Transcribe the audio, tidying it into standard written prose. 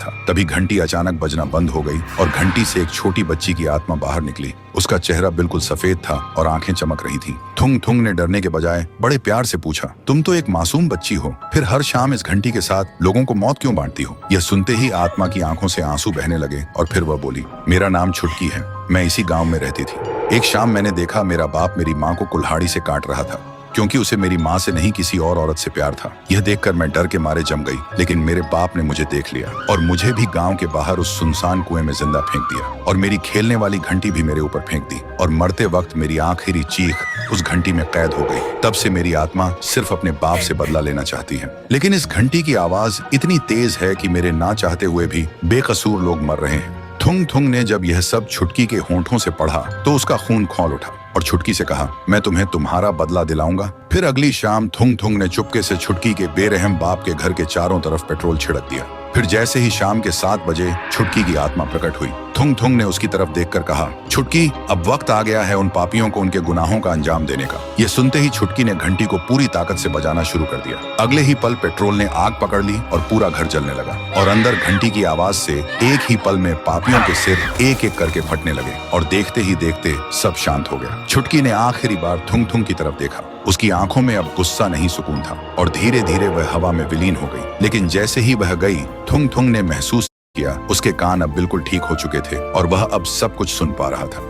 था। तभी घंटी अचानक बजना बंद हो गई और घंटी से एक छोटी बच्ची की आत्मा बाहर निकली। उसका चेहरा बिल्कुल सफेद था और आंखें चमक रही थीं। थुंग थुंग ने डरने के बजाय बड़े प्यार से पूछा, तुम तो एक मासूम बच्ची हो, फिर हर शाम इस घंटी के साथ लोगों को मौत क्यों बांटती हो? यह सुनते ही आत्मा की आंखों से आंसू बहने लगे और फिर वह बोली, मेरा नाम छुटकी है, मैं इसी गाँव में रहती थी। एक शाम मैंने देखा मेरा बाप मेरी माँ को कुल्हाड़ी से काट रहा था, क्योंकि उसे मेरी माँ से नहीं किसी और औरत से प्यार था। यह देखकर मैं डर के मारे जम गई, लेकिन मेरे बाप ने मुझे देख लिया और मुझे भी गांव के बाहर उस सुनसान कुएं में जिंदा फेंक दिया और मेरी खेलने वाली घंटी भी मेरे ऊपर फेंक दी और मरते वक्त मेरी आखिरी चीख उस घंटी में कैद हो गई। तब से मेरी आत्मा सिर्फ अपने बाप से बदला लेना चाहती है, लेकिन इस घंटी की आवाज इतनी तेज है कि मेरे ना चाहते हुए भी बेकसूर लोग मर रहे हैं। थुंग थुंग ने जब यह सब छुटकी के होंठों से पढ़ा तो उसका खून खौल उठा और छुटकी से कहा, मैं तुम्हें तुम्हारा बदला दिलाऊंगा। फिर अगली शाम थुंग थुंग ने चुपके से छुटकी के बेरहम बाप के घर के चारों तरफ पेट्रोल छिड़क दिया। फिर जैसे ही शाम के 7 बजे छुटकी की आत्मा प्रकट हुई, थुंग थुंग ने उसकी तरफ देखकर कहा, छुटकी, अब वक्त आ गया है उन पापियों को उनके गुनाहों का अंजाम देने का। यह सुनते ही छुटकी ने घंटी को पूरी ताकत से बजाना शुरू कर दिया। अगले ही पल पेट्रोल ने आग पकड़ ली और पूरा घर जलने लगा और अंदर घंटी की आवाज से एक ही पल में पापियों के सिर एक एक करके फटने लगे और देखते ही देखते सब शांत हो गया। छुटकी ने आखिरी बार थुंग थुंग की तरफ देखा। उसकी आंखों में अब गुस्सा नहीं सुकून था और धीरे धीरे वह हवा में विलीन हो गई। लेकिन जैसे ही वह गई, थुंग थुंग ने महसूस किया उसके कान अब बिल्कुल ठीक हो चुके थे और वह अब सब कुछ सुन पा रहा था।